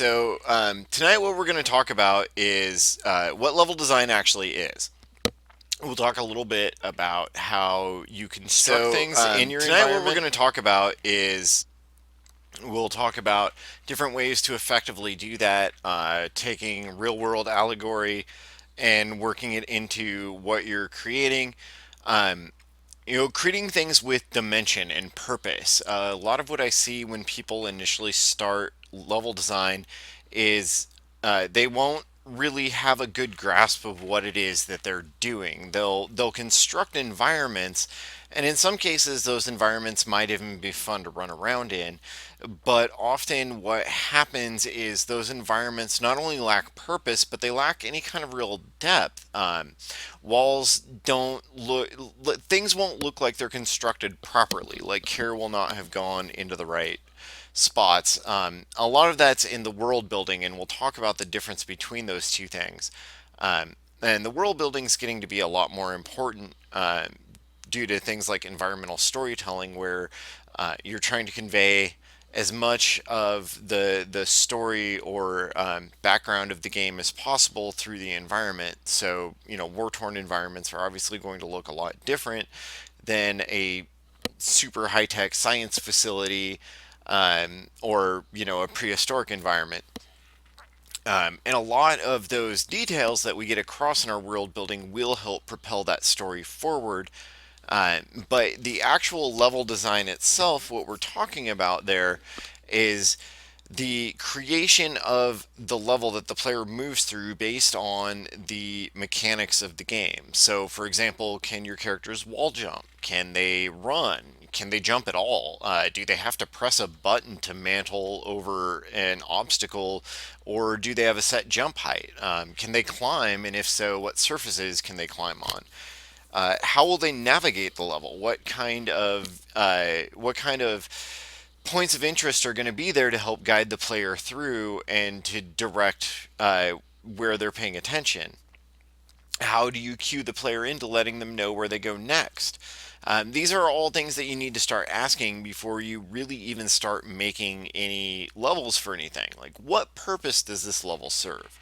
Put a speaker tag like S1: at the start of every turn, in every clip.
S1: Tonight what we're going to talk about is what level design actually is. We'll talk a little bit about how you construct things in your
S2: Tonight, what we're
S1: environment.
S2: going to talk about is
S1: We'll talk about different ways to effectively do that, taking real world allegory and working it into what you're creating. Um, creating things with dimension and purpose. A lot of what I see when people initially start level design is they won't really have a good grasp of what it is that they're doing. They'll construct environments, and in some cases, those environments might even be fun to run around in. But often, what happens is those environments not only lack purpose, but they lack any kind of real depth. Walls don't look, things won't look like they're constructed properly. Like care will not have gone into the right spots. A lot of that's in the world building, and we'll talk about the difference between those two things. And the world building is getting to be a lot more important due to things like environmental storytelling, where you're trying to convey as much of the story or background of the game as possible through the environment. So, war torn environments are obviously going to look a lot different than a super high tech science facility or, a prehistoric environment. And a lot of those details that we get across in our world building will help propel that story forward. But the actual level design itself, what we're talking about there is the creation of the level that the player moves through based on the mechanics of the game. So, for example, can your characters wall jump? Can they run? Can they jump at all? Do they have to press a button to mantle over an obstacle, or do they have a set jump height? Can they climb? And if so, what surfaces can they climb on? How will they navigate the level? What kind of points of interest are going to be there to help guide the player through and to direct where they're paying attention? How do you cue the player into letting them know where they go next? These are all things that you need to start asking before you really even start making any levels for anything. Like, what purpose does this level serve?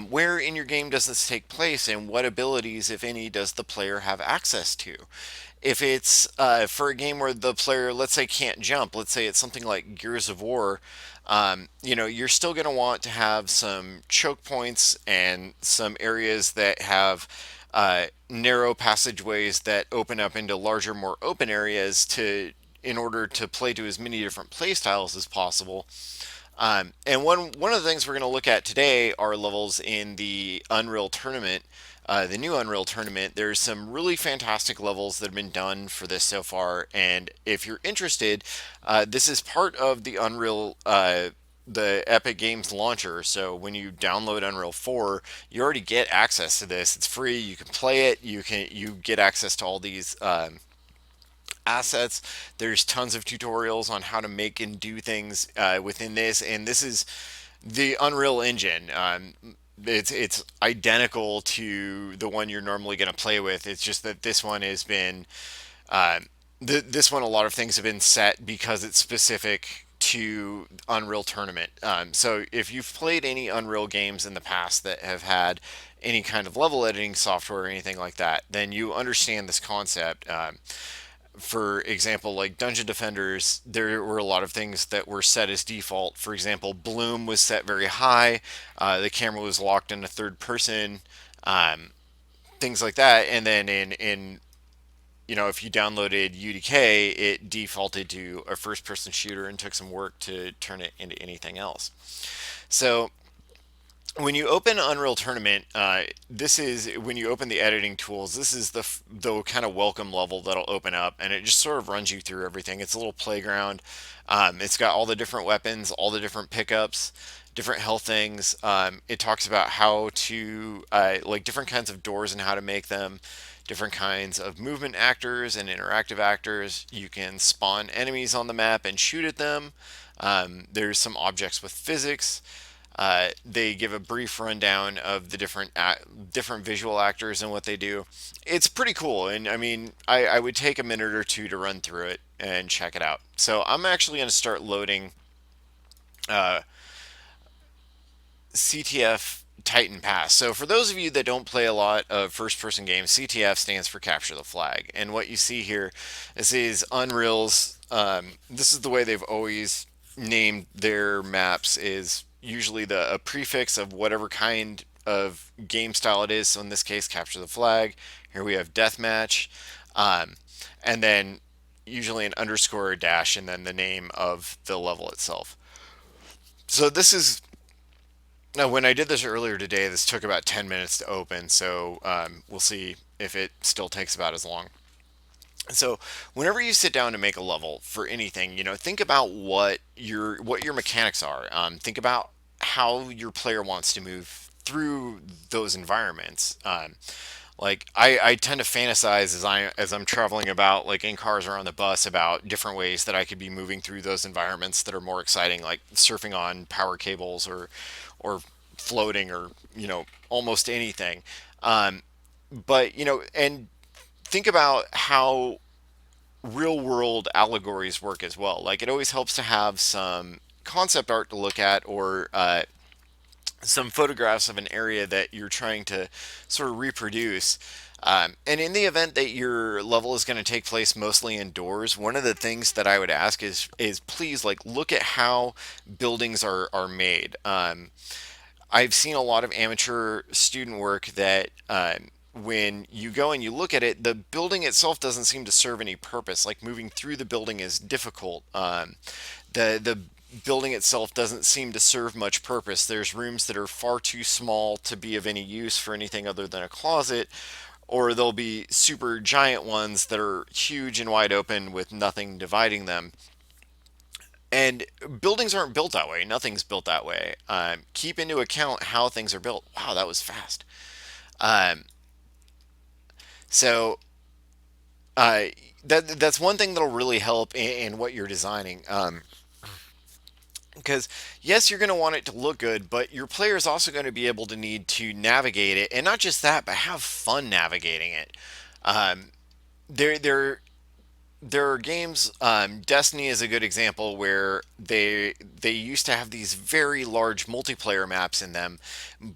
S1: Where in your game does this take place, and what abilities, if any, does the player have access to? If it's for a game where the player, let's say, can't jump, let's say it's something like Gears of War, you're still going to want to have some choke points and some areas that have narrow passageways that open up into larger, more open areas in order to play to as many different play styles as possible. And one of the things we're going to look at today are levels in the Unreal Tournament, the new Unreal Tournament. There's some really fantastic levels that have been done for this so far, and if you're interested, this is part of the Unreal. The Epic Games launcher. So when you download Unreal 4, you already get access to this. It's free. You can play it. You get access to all these assets. There's tons of tutorials on how to make and do things within this, and this is the Unreal Engine. It's identical to the one you're normally going to play with. It's just that this one has been this one, a lot of things have been set because it's specific to Unreal Tournament. So if you've played any Unreal games in the past that have had any kind of level editing software or anything like that, then you understand this concept. For example, like Dungeon Defenders, there were a lot of things that were set as default. For example, bloom was set very high, the camera was locked in a third person, um, things like that. And then if you downloaded UDK, it defaulted to a first person shooter and took some work to turn it into anything else. So when you open Unreal Tournament, this is when you open the editing tools. This is the kind of welcome level that'll open up, and it just sort of runs you through everything. It's a little playground. It's got all the different weapons, all the different pickups, different health things. It talks about how to like different kinds of doors and how to make them. Different kinds of movement actors and interactive actors. You can spawn enemies on the map and shoot at them. There's some objects with physics. They give a brief rundown of the different visual actors and what they do. It's pretty cool, and I mean, I would take a minute or two to run through it and check it out. So I'm actually going to start loading uh, CTF Titan Pass. So, for those of you that don't play a lot of first person games, CTF stands for Capture the Flag. And what you see here, this is Unreal's, this is the way they've always named their maps, is usually a prefix of whatever kind of game style it is. So, in this case, Capture the Flag. Here we have Deathmatch. Um, and then usually an underscore or dash, and then the name of the level itself. So, this is now, when I did this earlier today, this took about 10 minutes to open, so we'll see if it still takes about as long. So, whenever you sit down to make a level for anything, think about what your mechanics are. Think about how your player wants to move through those environments. Like I tend to fantasize as I'm traveling about, like in cars or on the bus, about different ways that I could be moving through those environments that are more exciting, like surfing on power cables or floating or almost anything. Um, but and think about how real world allegories work as well. Like it always helps to have some concept art to look at, or some photographs of an area that you're trying to sort of reproduce. And in the event that your level is going to take place mostly indoors, one of the things that I would ask is please, like, look at how buildings are made. I've seen a lot of amateur student work that when you go and you look at it, the building itself doesn't seem to serve any purpose. Like moving through the building is difficult. The building itself doesn't seem to serve much purpose. There's rooms that are far too small to be of any use for anything other than a closet, or there'll be super giant ones that are huge and wide open with nothing dividing them. And buildings aren't built that way. Nothing's built that way. Keep into account how things are built. Wow, that was fast. Um, so uh, that's one thing that'll really help in what you're designing. Because yes, you're going to want it to look good, but your player is also going to be able to need to navigate it, and not just that, but have fun navigating it. Um, there there are games. Destiny is a good example where they used to have these very large multiplayer maps in them,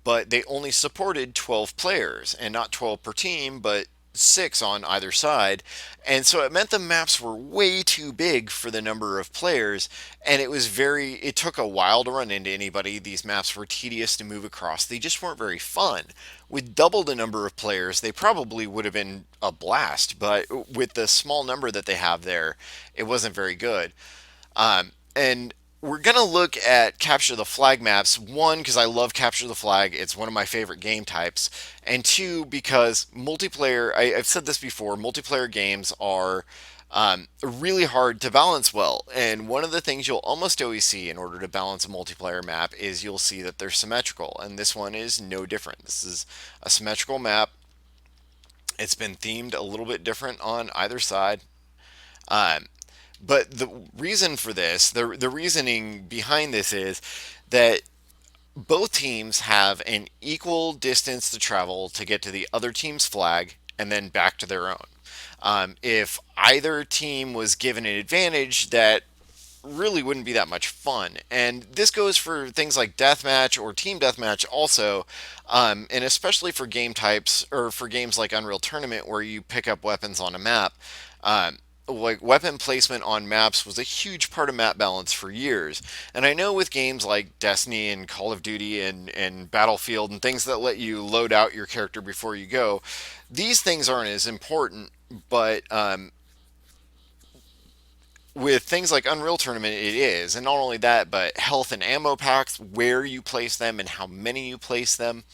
S1: but they only supported 12 players, and not 12 per team, but six on either side. And so it meant the maps were way too big for the number of players, and it took a while to run into anybody. These maps were tedious to move across. They just weren't very fun. With double the number of players, they probably would have been a blast, but with the small number that they have there, it wasn't very good. And we're going to look at Capture the Flag maps. One, because I love Capture the Flag, it's one of my favorite game types. And two, because I've said this before, multiplayer games are really hard to balance well. And one of the things you'll almost always see in order to balance a multiplayer map is you'll see that they're symmetrical. And this one is no different. This is a symmetrical map. It's been themed a little bit different on either side. Um, but the reason for this, the reasoning behind this is that both teams have an equal distance to travel to get to the other team's flag and then back to their own. If either team was given an advantage, that really wouldn't be that much fun. And this goes for things like deathmatch or team deathmatch also, and especially for game types or for games like Unreal Tournament where you pick up weapons on a map. Like weapon placement on maps was a huge part of map balance for years. And I know with games like Destiny and Call of Duty and Battlefield and things that let you load out your character before you go, these things aren't as important. But with things like Unreal Tournament, it is. And not only that, but health and ammo packs, where you place them and how many you place them.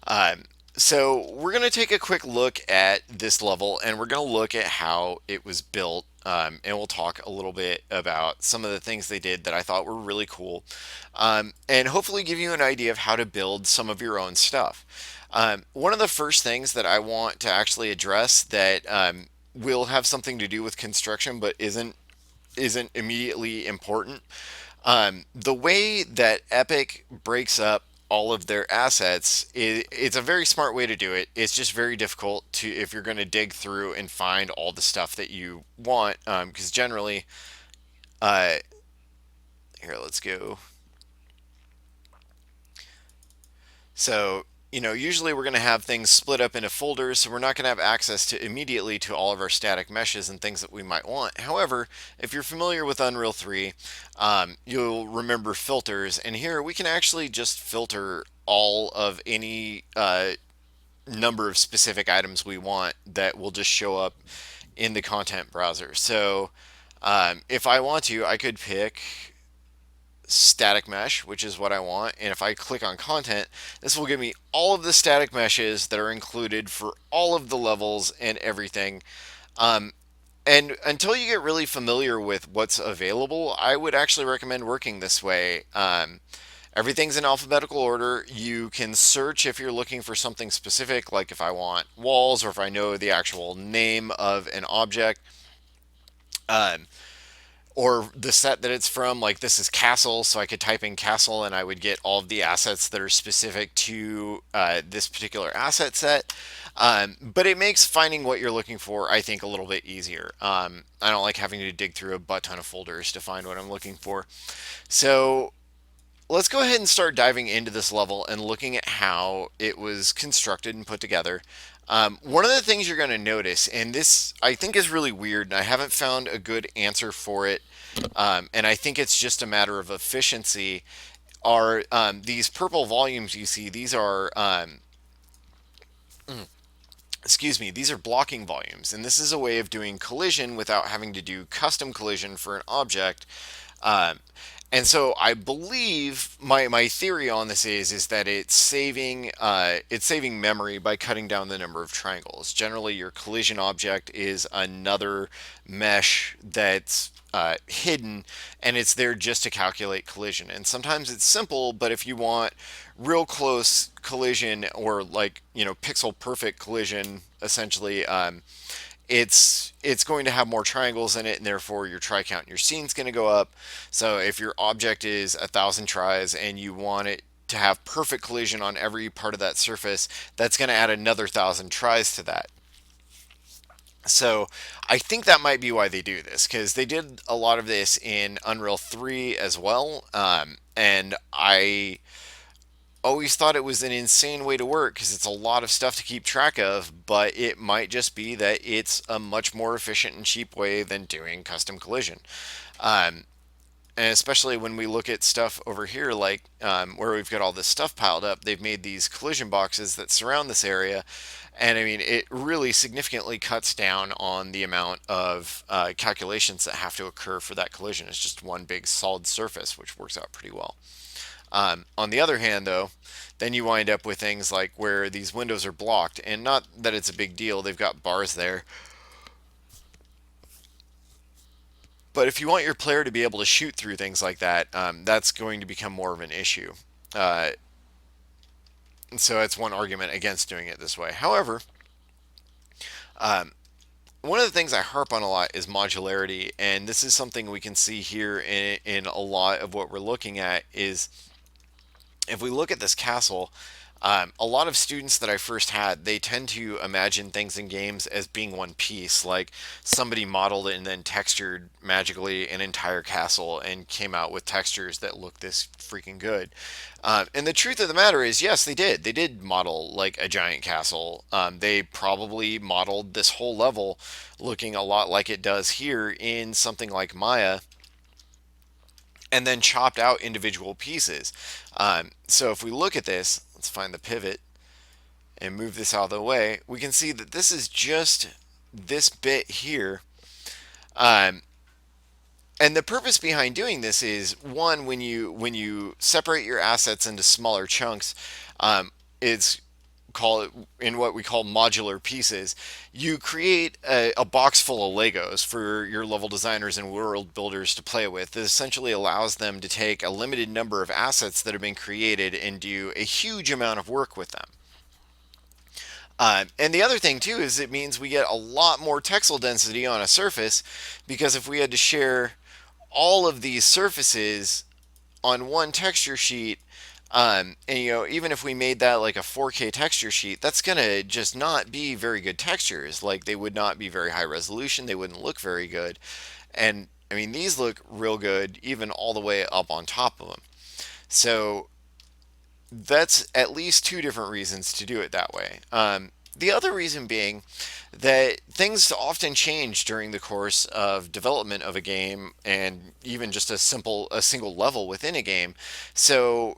S1: Um, so we're going to take a quick look at this level, and we're going to look at how it was built. And we'll talk a little bit about some of the things they did that I thought were really cool, and hopefully give you an idea of how to build some of your own stuff. One of the first things that I want to actually address that will have something to do with construction, but isn't immediately important. The way that Epic breaks up all of their assets, it's a very smart way to do it. It's just very difficult to if you're going to dig through and find all the stuff that you want, because generally, uh, here, let's go. So, usually we're going to have things split up into folders, so we're not going to have access to immediately to all of our static meshes and things that we might want. However, if you're familiar with Unreal 3, you'll remember filters, and here we can actually just filter all of any number of specific items we want that will just show up in the content browser. So, if I want to, I could pick static mesh, which is what I want. And if I click on content, this will give me all of the static meshes that are included for all of the levels and everything. Um, and until you get really familiar with what's available, I would actually recommend working this way. Everything's in alphabetical order. You can search if you're looking for something specific, like if I want walls or if I know the actual name of an object. Um, or the set that it's from, like this is castle, so I could type in castle and I would get all of the assets that are specific to this particular asset set. But it makes finding what you're looking for, I think, a little bit easier. I don't like having to dig through a butt ton of folders to find what I'm looking for. So let's go ahead and start diving into this level and looking at how it was constructed and put together. One of the things you're going to notice, and this I think is really weird, and I haven't found a good answer for it, and I think it's just a matter of efficiency, are these purple volumes you see. These are, excuse me, these are blocking volumes, and this is a way of doing collision without having to do custom collision for an object. Um, and so I believe my theory on this is that it's saving memory by cutting down the number of triangles. Generally, your collision object is another mesh that's hidden, and it's there just to calculate collision. And sometimes it's simple, but if you want real close collision or like pixel perfect collision, essentially, it's going to have more triangles in it, and therefore your try count in your scene's going to go up. So if your object is 1,000 tries and you want it to have perfect collision on every part of that surface, that's going to add another 1,000 tries to that. So I think that might be why they do this, because they did a lot of this in Unreal 3 as well. And I always thought it was an insane way to work because it's a lot of stuff to keep track of, but it might just be that it's a much more efficient and cheap way than doing custom collision. Um, and especially when we look at stuff over here, like where we've got all this stuff piled up, they've made these collision boxes that surround this area. And I mean, it really significantly cuts down on the amount of calculations that have to occur for that collision. It's just one big solid surface, which works out pretty well. On the other hand, though, then you wind up with things like where these windows are blocked, and not that it's a big deal, they've got bars there. But if you want your player to be able to shoot through things like that, that's going to become more of an issue. Uh, so that's one argument against doing it this way. However, um, one of the things I harp on a lot is modularity, and this is something we can see here in a lot of what we're looking at. Is if we look at this castle, a lot of students that I first had, they tend to imagine things in games as being one piece, like somebody modeled and then textured magically an entire castle and came out with textures that look this freaking good. And the truth of the matter is, yes, they did. They did model like a giant castle. They probably modeled this whole level looking a lot like it does here in something like Maya, and then chopped out individual pieces. So if we look at this, let's find the pivot and move this out of the way, we can see that this is just this bit here. Um, and the purpose behind doing this is, one, when you separate your assets into smaller chunks, it's call it in what we call modular pieces. You create a box full of Legos for your level designers and world builders to play with. This essentially allows them to take a limited number of assets that have been created and do a huge amount of work with them. And the other thing too is it means we get a lot more texel density on a surface, because if we had to share all of these surfaces on one texture sheet, and even if we made that like a 4K texture sheet, that's gonna just not be very good textures. Like they would not be very high resolution. They wouldn't look very good. And I mean, these look real good even all the way up on top of them. So that's at least two different reasons to do it that way. The other reason being that things often change during the course of development of a game, and even just a single level within a game. So,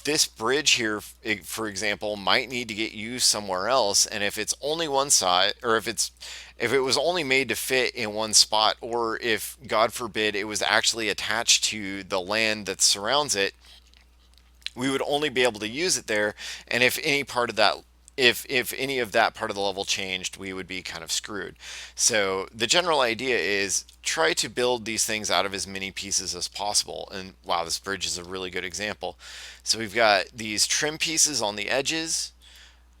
S1: this bridge here, for example, might need to get used somewhere else. And if it's only one side, or if it was only made to fit in one spot, or if, God forbid, it was actually attached to the land that surrounds it, we would only be able to use it there. And if any of that part of the level changed, we would be kind of screwed. So the general idea is try to build these things out of as many pieces as possible. And wow, this bridge is a really good example. So we've got these trim pieces on the edges,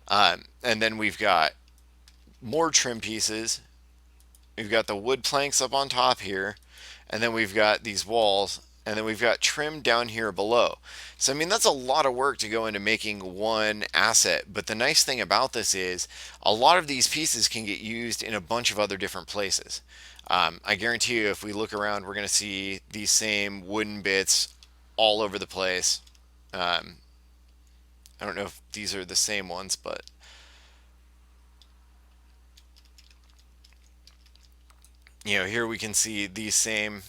S1: and then we've got more trim pieces. We've got the wood planks up on top here, and then we've got these walls, and then we've got trim down here below. So I mean, that's a lot of work to go into making one asset, but the nice thing about this is a lot of these pieces can get used in a bunch of other different places. I guarantee you, if we look around, we're going to see these same wooden bits all over the place. um, I don't know if these are the same ones, but here we can see these same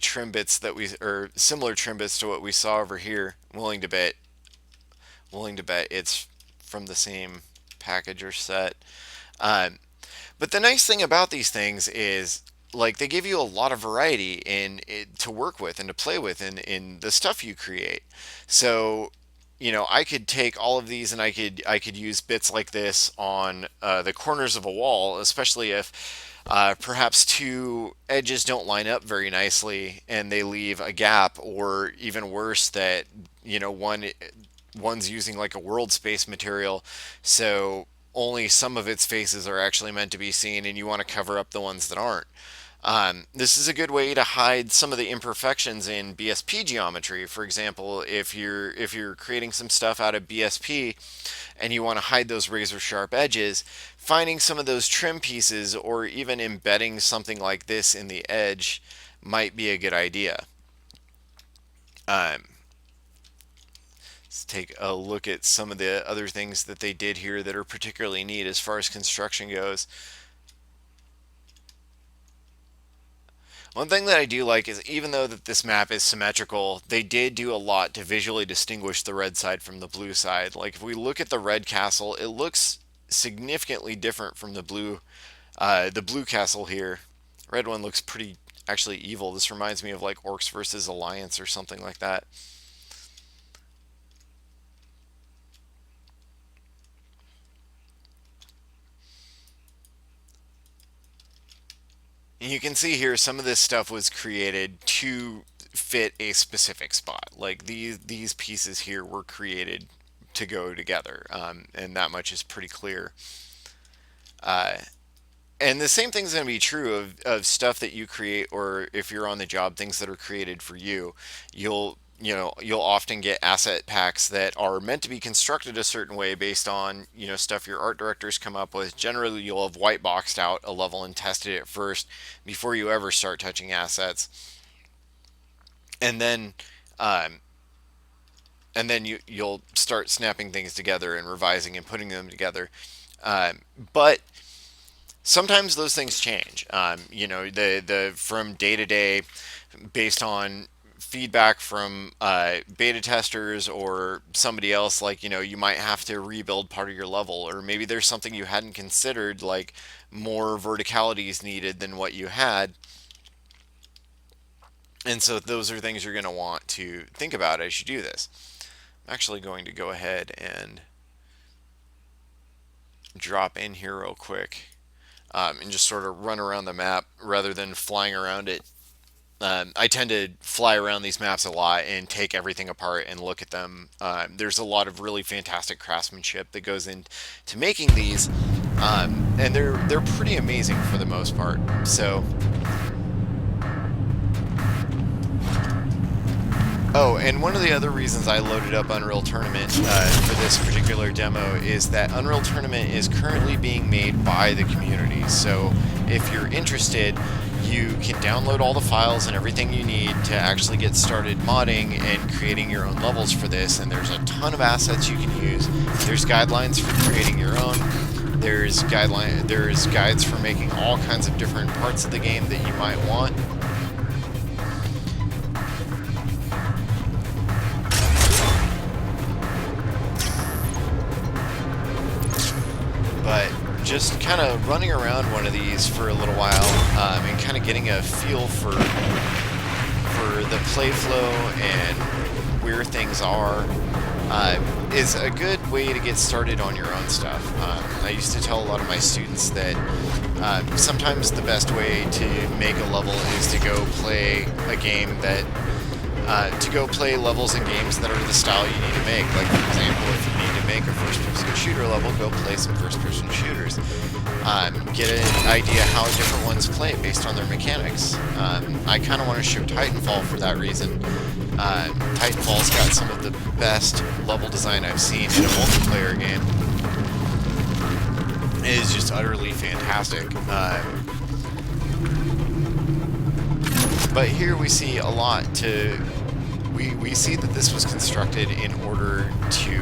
S1: trim bits or similar trim bits to what we saw over here. Willing to bet it's from the same package or set. Um, but the nice thing about these things is, like, they give you a lot of variety to work with and to play with in the stuff you create. So, I could take all of these and I could use bits like this on the corners of a wall, especially if perhaps two edges don't line up very nicely and they leave a gap, or even worse, that one's using like a world space material, so only some of its faces are actually meant to be seen, and you want to cover up the ones that aren't. This is a good way to hide some of the imperfections in BSP geometry. For example, if you're creating some stuff out of BSP and you want to hide those razor sharp edges, finding some of those trim pieces or even embedding something like this in the edge might be a good idea. Um, let's take a look at some of the other things that they did here that are particularly neat as far as construction goes. One thing that I do like is, even though that this map is symmetrical, they did do a lot to visually distinguish the red side from the blue side. Like, if we look at the red castle, it looks significantly different from the blue castle here. Red one looks pretty actually evil. This reminds me of like Orcs versus Alliance or something like that. And you can see here some of this stuff was created to fit a specific spot. Like, these pieces here were created to go together, and that much is pretty clear. Uh, and the same thing's going to be true of stuff that you create, or if you're on the job, things that are created for you. You'll often get asset packs that are meant to be constructed a certain way based on stuff your art directors come up with. Generally, you'll have white boxed out a level and tested it first before you ever start touching assets, and then um, you'll start snapping things together and revising and putting them together. But sometimes those things change. The from day to day, based on feedback from beta testers or somebody else. Like, you might have to rebuild part of your level, or maybe there's something you hadn't considered, like more verticality is needed than what you had. And so those are things you're going to want to think about as you do this. I'm actually going to go ahead and drop in here real quick, and just sort of run around the map rather than flying around it. I tend to fly around these maps a lot and take everything apart and look at them. There's a lot of really fantastic craftsmanship that goes into making these, and they're pretty amazing for the most part. So, oh, and one of the other reasons I loaded up Unreal Tournament for this particular demo is that Unreal Tournament is currently being made by the community. So if you're interested, you can download all the files and everything you need to actually get started modding and creating your own levels for this. And there's a ton of assets you can use. There's guidelines for creating your own. There's guides for making all kinds of different parts of the game that you might want. But just kind of running around one of these for a little while, and kind of getting a feel for the play flow and where things are, is a good way to get started on your own stuff. I used to tell a lot of my students that sometimes the best way to make a level is to go play a game that to go play levels in games that are the style you need to make. Like, for example, if you need to make a first-person shooter level, go play some first-person shooters. Get an idea how different ones play based on their mechanics. I kind of want to show Titanfall for that reason. Titanfall's got some of the best level design I've seen in a multiplayer game. It is just utterly fantastic. But here we see a lot to... We see that this was constructed in order to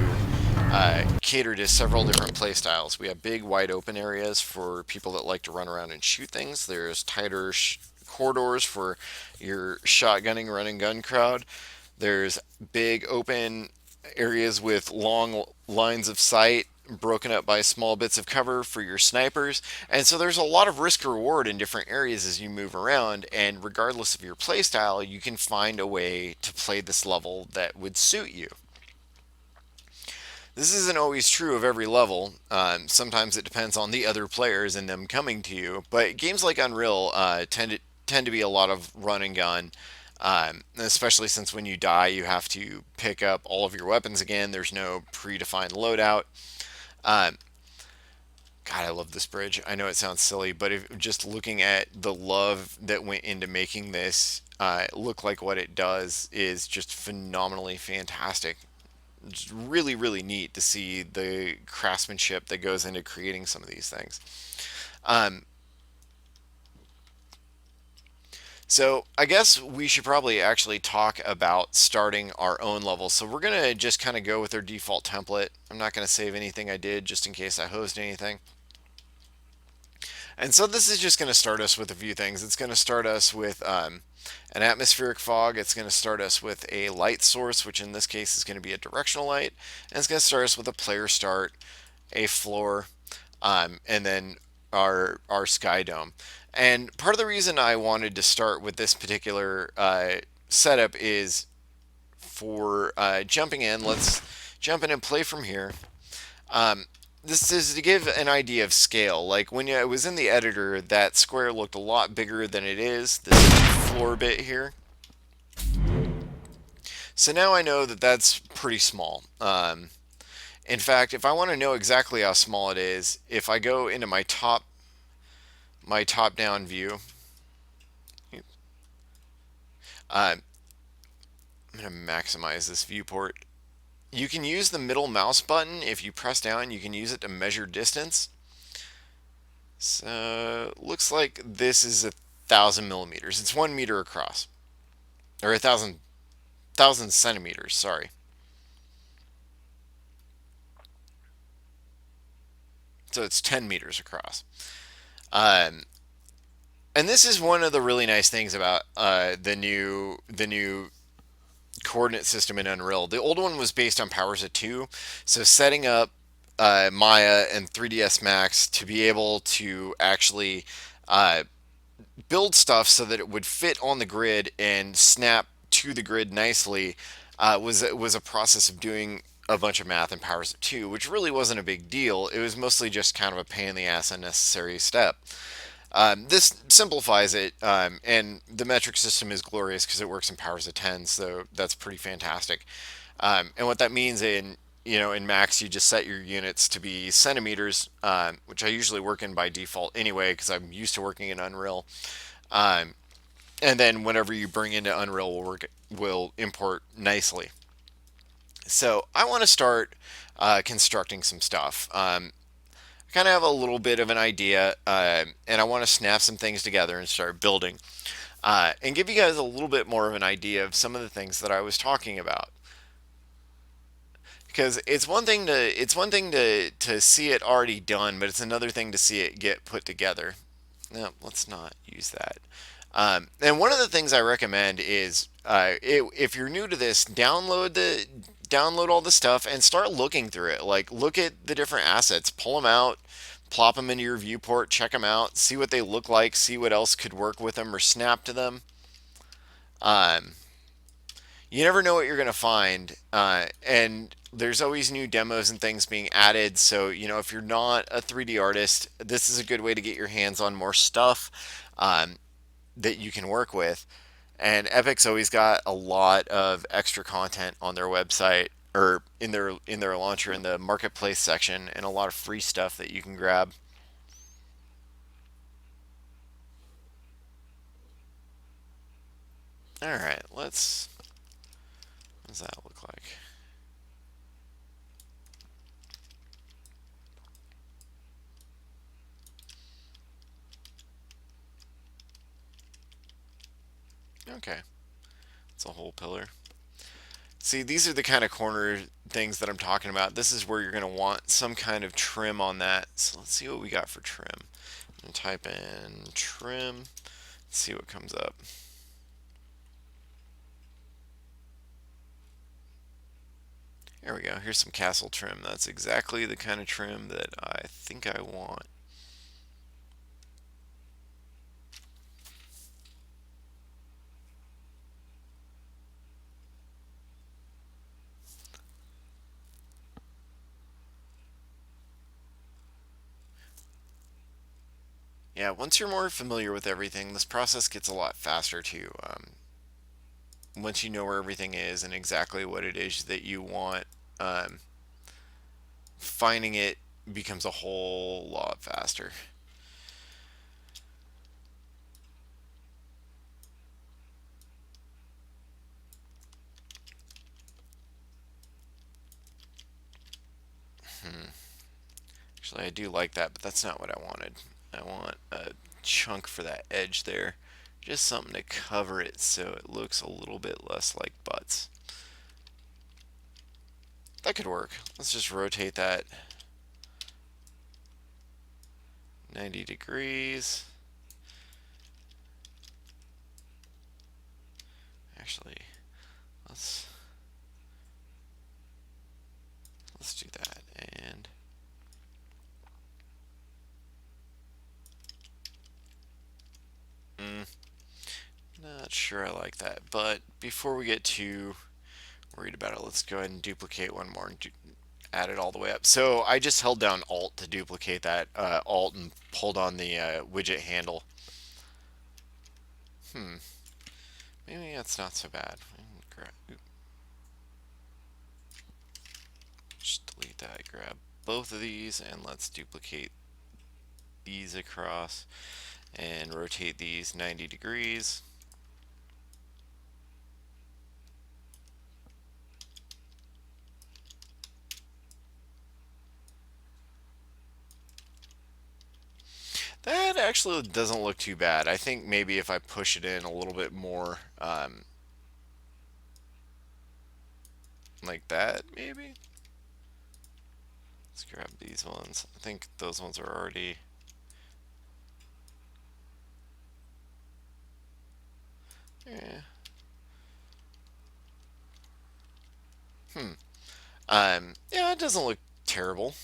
S1: cater to several different playstyles. We have big, wide open areas for people that like to run around and shoot things. There's tighter corridors for your shotgunning, run and gun crowd. There's big, open areas with long lines of sight broken up by small bits of cover for your snipers. And so there's a lot of risk reward in different areas as you move around, and regardless of your playstyle, you can find a way to play this level that would suit you. This isn't always true of every level. Sometimes it depends on the other players and them coming to you. But games like Unreal tend to be a lot of run and gun, especially since when you die, you have to pick up all of your weapons again. There's no predefined loadout. God, I love this bridge. I know it sounds silly, but just looking at the love that went into making this look like what it does is just phenomenally fantastic. It's really, really neat to see the craftsmanship that goes into creating some of these things. Um, so I guess we should probably actually talk about starting our own level. So we're going to just kind of go with our default template. I'm not going to save anything I did just in case I hosed anything. And so this is just going to start us with a few things. It's going to start us with an atmospheric fog. It's going to start us with a light source, which in this case is going to be a directional light. And it's going to start us with a player start, a floor, and then our sky dome. And part of the reason I wanted to start with this particular setup is for jumping in. Let's jump in and play from here. This is to give an idea of scale. Like when I was in the editor, that square looked a lot bigger than it is. This floor bit here. So now I know that that's pretty small. In fact, if I want to know exactly how small it is, if I go into my top-down view, I'm going to maximize this viewport. You can use the middle mouse button. If you press down, you can use it to measure distance. So looks like this is 1,000 millimeters. It's 1 meter across, or 1,000 centimeters. Sorry. So it's 10 meters across. Um, and this is one of the really nice things about the new coordinate system in Unreal. The old one was based on Powers of 2, so setting up Maya and 3ds Max to be able to actually build stuff so that it would fit on the grid and snap to the grid nicely was a process of doing a bunch of math in Powers of 2, which really wasn't a big deal. It was mostly just kind of a pain in the ass unnecessary step. This simplifies it, and the metric system is glorious because it works in powers of 10, so that's pretty fantastic. And what that means in Max, you just set your units to be centimeters, which I usually work in by default anyway because I'm used to working in Unreal. And then whenever you bring into Unreal, will import nicely. So I want to start constructing some stuff. kind of have a little bit of an idea, and I want to snap some things together and start building, and give you guys a little bit more of an idea of some of the things that I was talking about. Because it's one thing to see it already done, but it's another thing to see it get put together. No, let's not use that. And one of the things I recommend is, if you're new to this, download all the stuff and start looking through it. Like, look at the different assets, pull them out, plop them into your viewport, check them out, see what they look like, see what else could work with them or snap to them. Um, you never know what you're going to find, and there's always new demos and things being added. So, if you're not a 3D artist, this is a good way to get your hands on more stuff, that you can work with. And Epic's always got a lot of extra content on their website, or in their launcher, in the marketplace section, and a lot of free stuff that you can grab. All right, what does that look like? Okay, it's a whole pillar. See, these are the kind of corner things that I'm talking about. This is where you're going to want some kind of trim on that. So let's see what we got for trim. I'm going to type in trim, see what comes up. There we go. Here's some castle trim. That's exactly the kind of trim that I think I want. Yeah, once you're more familiar with everything, this process gets a lot faster too. Once you know where everything is and exactly what it is that you want, um, finding it becomes a whole lot faster. Hmm. Actually, I do like that, but that's not what I wanted. I want a chunk for that edge there. Just something to cover it so it looks a little bit less like butts. That could work. Let's just rotate that 90 degrees. Actually, let's let's do that. And mm, not sure I like that. But before we get too worried about it, let's go ahead and duplicate one more and add it all the way up. So I just held down Alt to duplicate that, Alt, and pulled on the widget handle. Hmm, maybe that's not so bad. Just delete that, grab both of these, and let's duplicate these across and rotate these 90 degrees. That actually doesn't look too bad. I think maybe if I push it in a little bit more, like that, maybe. Let's grab these ones. I think those ones are already. Yeah. Hmm. Yeah, it doesn't look terrible.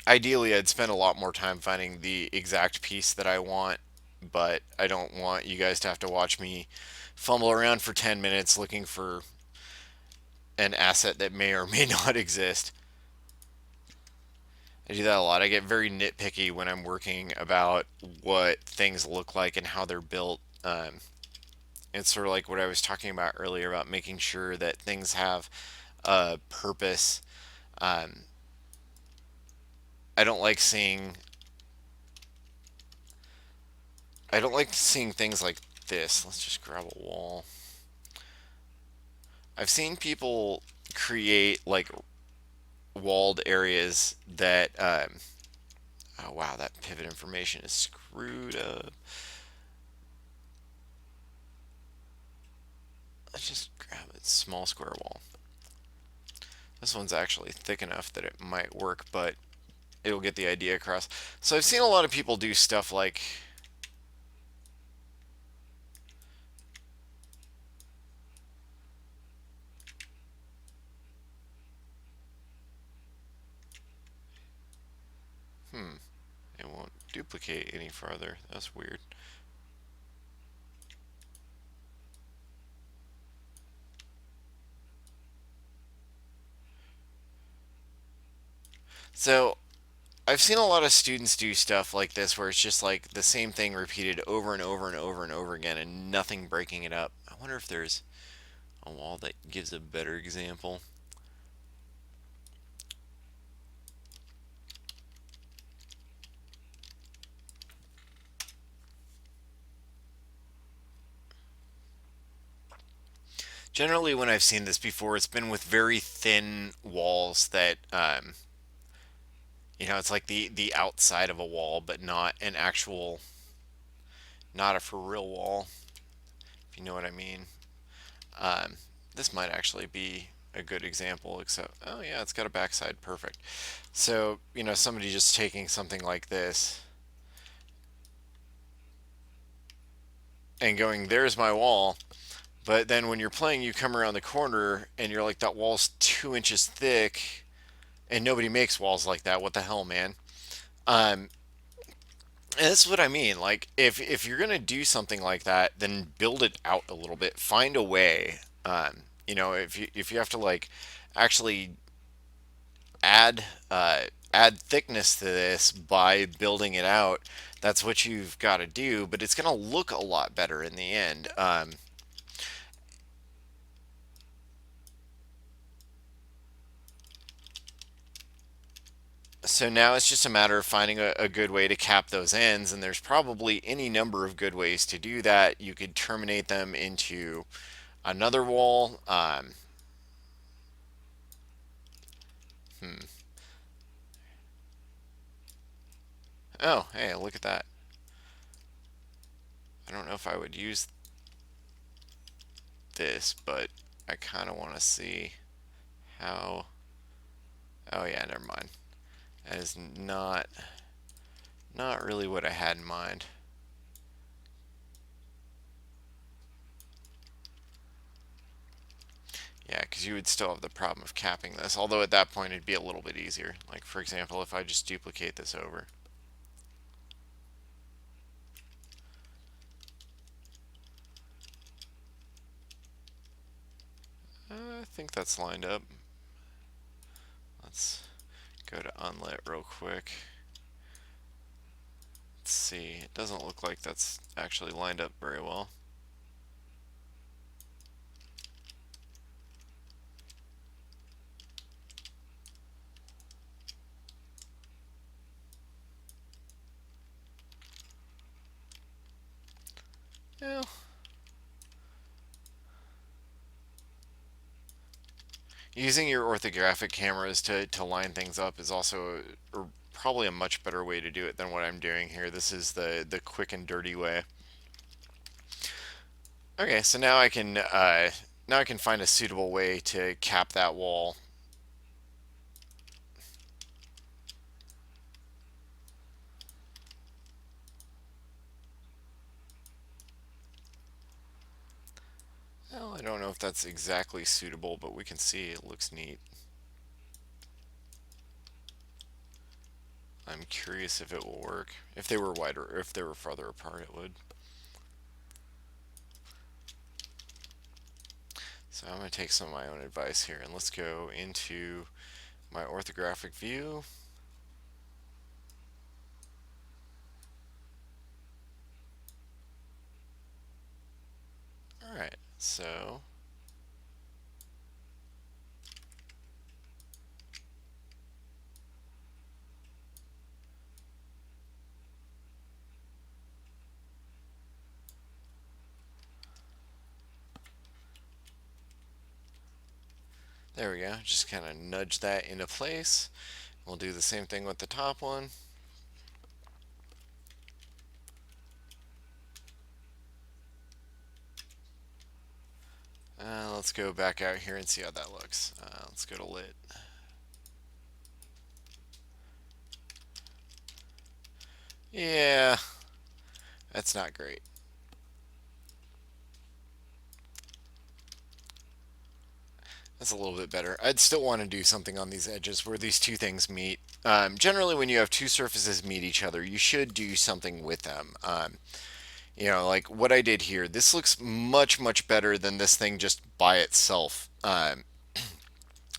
S1: Ideally, I'd spend a lot more time finding the exact piece that I want, but I don't want you guys to have to watch me fumble around for 10 minutes looking for an asset that may or may not exist. I do that a lot. I get very nitpicky when I'm working about what things look like and how they're built. It's sort of like what I was talking about earlier about making sure that things have a purpose. Um, I don't like seeing I don't like seeing things like this. Let's just grab a wall. I've seen people create like walled areas that oh wow, that pivot information is screwed up. Let's just grab a small square wall. This one's actually thick enough that it might work, but it'll get the idea across. So I've seen a lot of people do stuff like, it won't duplicate any farther. That's weird. So I've seen a lot of students do stuff like this where it's just like the same thing repeated over and over and over and over again and nothing breaking it up. I wonder if there's a wall that gives a better example. Generally, when I've seen this before, it's been with very thin walls that, it's like the outside of a wall, but not an actual, not a for real wall, if you know what I mean. Um, this might actually be a good example, except, oh yeah, it's got a backside, perfect. So, somebody just taking something like this and going, there's my wall. But then when you're playing, you come around the corner and you're like, that wall's 2 inches thick, and nobody makes walls like that. What the hell, man? Um, and that's what I mean. Like, if you're gonna do something like that, then build it out a little bit. Find a way. If you have to like actually add add thickness to this by building it out, that's what you've got to do. But it's gonna look a lot better in the end. So now it's just a matter of finding a good way to cap those ends, and there's probably any number of good ways to do that. You could terminate them into another wall. Hmm. Oh, hey, look at that. I don't know if I would use this, but I kind of want to see how. Oh yeah, never mind. That is not really what I had in mind. Yeah, because you would still have the problem of capping this. Although at that point it'd be a little bit easier. Like for example, if I just duplicate this over. I think that's lined up. Let's go to unlit real quick. Let's see. It doesn't look like that's actually lined up very well. Yeah. Using your orthographic cameras to line things up is also probably a much better way to do it than what I'm doing here. This is the quick and dirty way. Okay, so now I can find a suitable way to cap that wall. Well, I don't know if that's exactly suitable, but we can see it looks neat. I'm curious if it will work. If they were wider, or if they were farther apart, it would. So I'm going to take some of my own advice here, and let's go into my orthographic view. All right, so There we go. Just kind of nudge that into place. We'll do the same thing with the top one. Let's go back out here and see how that looks. Let's go to lit. Yeah, that's not great. That's a little bit better. I'd still want to do something on these edges where these two things meet. Generally, when you have two surfaces meet each other, you should do something with them. Like what I did here, this looks much, much better than this thing just by itself.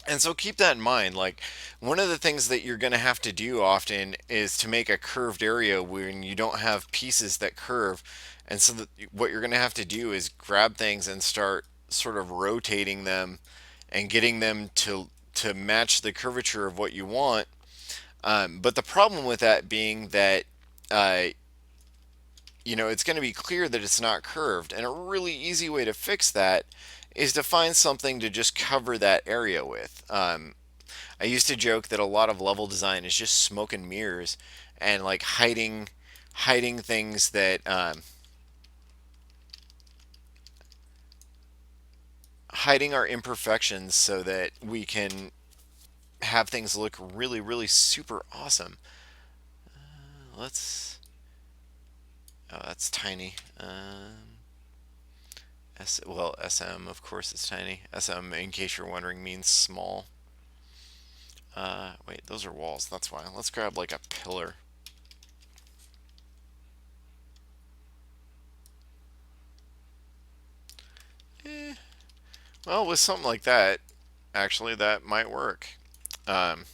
S1: And so keep that in mind. Like, one of the things that you're going to have to do often is to make a curved area when you don't have pieces that curve. And so what you're going to have to do is grab things and start sort of rotating them and getting them to match the curvature of what you want. But the problem with that being that uh, it's going to be clear that it's not curved. And a really easy way to fix that is to find something to just cover that area with. I used to joke that a lot of level design is just smoke and mirrors and like hiding things that hiding our imperfections so that we can have things look really, really super awesome. Let's. Oh, that's tiny. SM, of course, it's tiny. SM, in case you're wondering, means small. Wait, those are walls. That's why. Let's grab like a pillar. Eh, well, with something like that, actually, that might work. Um,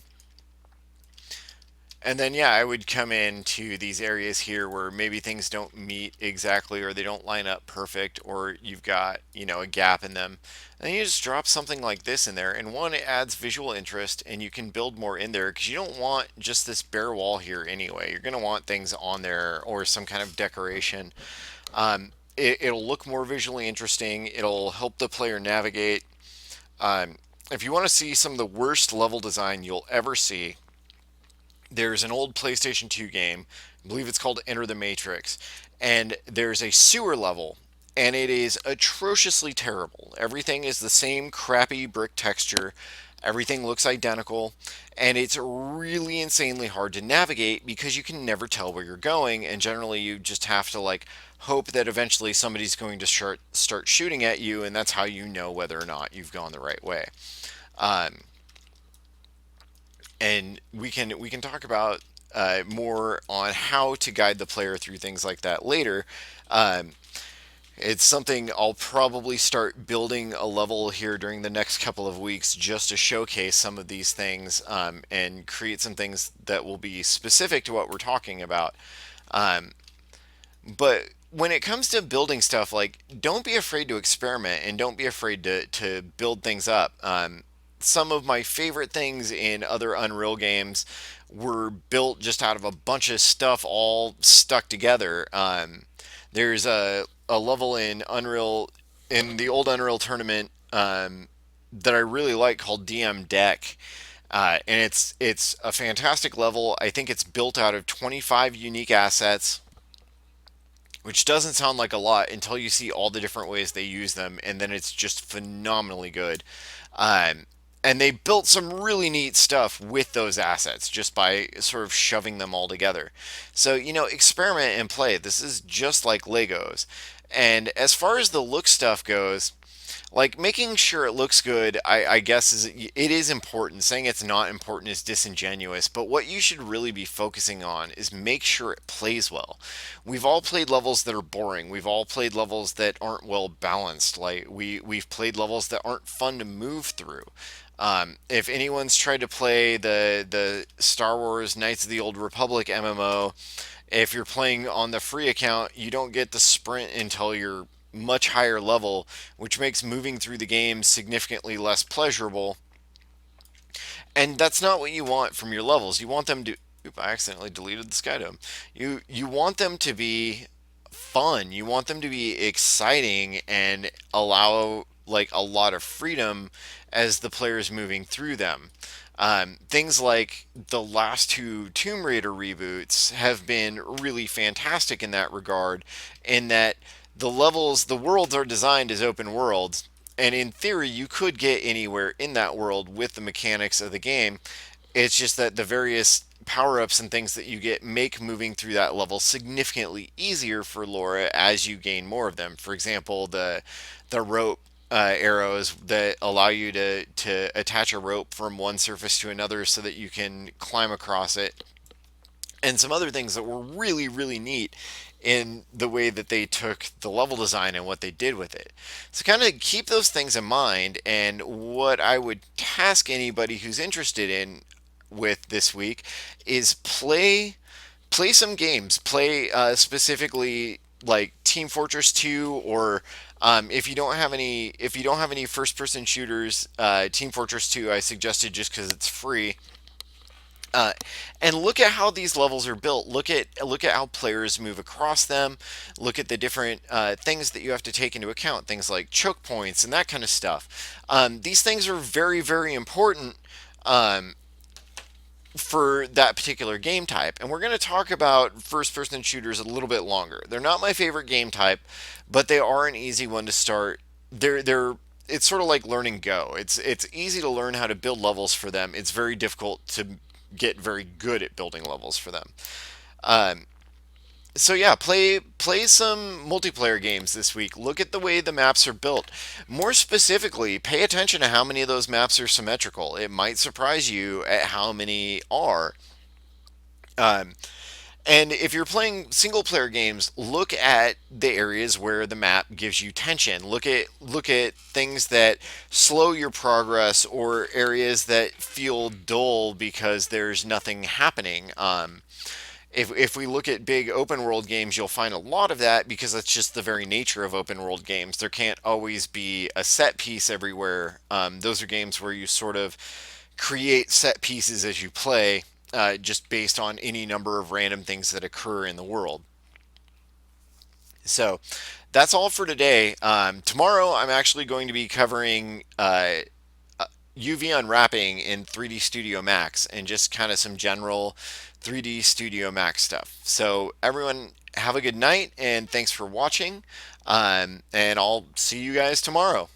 S1: And then, yeah, I would come into these areas here where maybe things don't meet exactly or they don't line up perfect or you've got, a gap in them. And you just drop something like this in there. And one, it adds visual interest and you can build more in there because you don't want just this bare wall here anyway. You're going to want things on there or some kind of decoration. It'll look more visually interesting. It'll help the player navigate. Um, if you want to see some of the worst level design you'll ever see, there's an old PlayStation 2 game, I believe it's called Enter the Matrix, and there's a sewer level, and it is atrociously terrible. Everything is the same crappy brick texture, everything looks identical, and it's really insanely hard to navigate because you can never tell where you're going, and generally you just have to like hope that eventually somebody's going to start shooting at you, and that's how you know whether or not you've gone the right way. Um, and we can talk about more on how to guide the player through things like that later. Um, it's something I'll probably start building a level here during the next couple of weeks just to showcase some of these things and create some things that will be specific to what we're talking about. Um, but when it comes to building stuff, like don't be afraid to experiment and don't be afraid to build things up. Some of my favorite things in other Unreal games were built just out of a bunch of stuff all stuck together. There's a level in Unreal, in the old Unreal tournament, that I really like called DM Deck. And it's a fantastic level. I think it's built out of 25 unique assets, which doesn't sound like a lot until you see all the different ways they use them, and then it's just phenomenally good. Um, and they built some really neat stuff with those assets just by sort of shoving them all together. So, experiment and play. This is just like Legos. And as far as the look stuff goes, like making sure it looks good, I guess it is important. Saying it's not important is disingenuous, but what you should really be focusing on is make sure it plays well. We've all played levels that are boring. We've all played levels that aren't well balanced. Like we've played levels that aren't fun to move through. If anyone's tried to play the Star Wars Knights of the Old Republic MMO, if you're playing on the free account, you don't get the sprint until you're much higher level, which makes moving through the game significantly less pleasurable. And that's not what you want from your levels. You want them to. Oop, I accidentally deleted the Skydome. You want them to be fun. You want them to be exciting and allow like a lot of freedom as the player's moving through them. Things like the last two Tomb Raider reboots have been really fantastic in that regard, in that the worlds are designed as open worlds, and in theory, you could get anywhere in that world with the mechanics of the game. It's just that the various power ups and things that you get make moving through that level significantly easier for Laura as you gain more of them. For example, the rope arrows that allow you to attach a rope from one surface to another so that you can climb across it, and some other things that were really, really neat in the way that they took the level design and what they did with it. So, kind of keep those things in mind. And what I would task anybody who's interested in with this week is play some games. Play specifically like Team Fortress 2, or if you don't have any first person shooters, Team Fortress 2 I suggested just because it's free. uh, and look at how these levels are built. Look at how players move across them. Look at the different things that you have to take into account. Things like choke points and that kind of stuff. These things are very, very important um, for that particular game type. And we're going to talk about first-person shooters a little bit longer. They're not my favorite game type, but they are an easy one to start. They're it's sort of like learning Go. It's easy to learn how to build levels for them. It's very difficult to get very good at building levels for them. Um, so yeah, play some multiplayer games this week. Look at the way the maps are built. More specifically, pay attention to how many of those maps are symmetrical. It might surprise you at how many are. Um, and if you're playing single player games, look at the areas where the map gives you tension. Look at things that slow your progress, or areas that feel dull because there's nothing happening. If we look at big open world games, you'll find a lot of that because that's just the very nature of open world games. There can't always be a set piece everywhere. Those are games where you sort of create set pieces as you play, just based on any number of random things that occur in the world. So that's all for today. Tomorrow, I'm actually going to be covering UV unwrapping in 3D Studio Max and just kind of some general 3D Studio Max stuff. So, everyone, have a good night and thanks for watching. And I'll see you guys tomorrow.